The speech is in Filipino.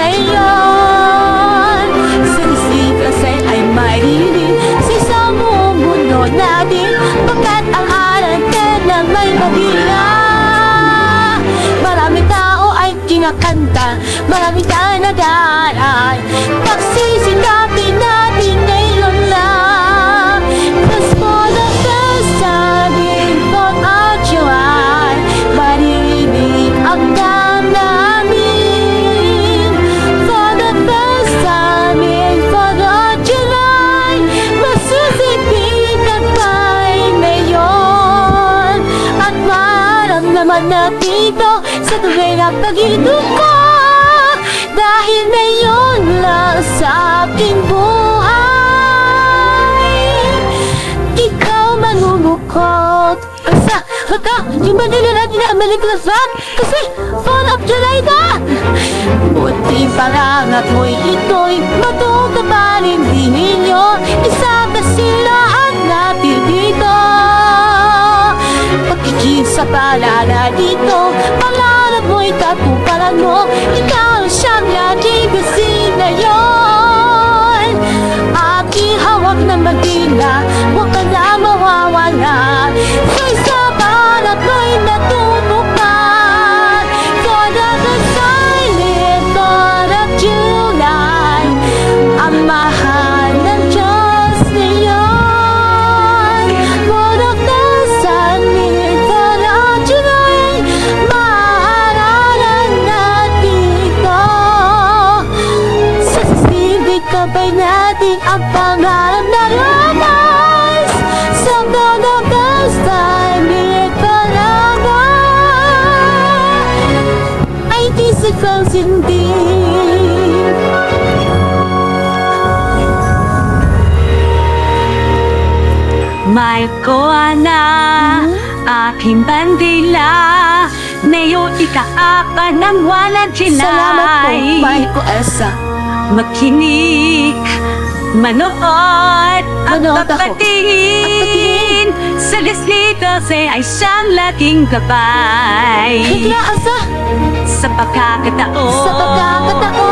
ngayon. Sa isip kasi ay mayroon sa isang buong mundo natin, pagkat ang alangan na may magila. Marami tao ay kinakanta, marami tayo nag-aaral, pagsisikapin natin ngayon lang. Cause for the first time in both our joy, maririnig ang damdamin. For the first time in both our July, masusisipitan tayo ngayon. At maramdaman na dito sa tuwing ang pag-ibig ko, dahil ngayon lang sa aking buhay ikaw mangunukot. Asa, haka, yung bandila natin na maliglasan kasi fall of July na. Buti parangat mo'y ito'y matutuparin din ninyo. Isa ka sila at natin dito. Pagkikisa pala na dito, pangarap mo'y katuparan mo. Ikaw siyang laging kasi na yun. Aking hawak na magila, huwag ka na mawawala. Sa isa pangarap mo'y natutupad. For the silent thought of July, ang mahal ng Diyos ngayon. For the silent thought of July, maaralan natin ito. Sa sisibig kabay natin ang pangarap na labas. Sa the first time ito ay di sigaw sindi. Mahal ko na aking bandila, ngayon ikaaka ng walang Salamat po, July. mahal ko Elsa. Makinig, manood, at Manood ako. papatingin. Sa Leslie kasi ay siyang laging gabay. Bigla asa Sa pagkakataon, sa pagkakataon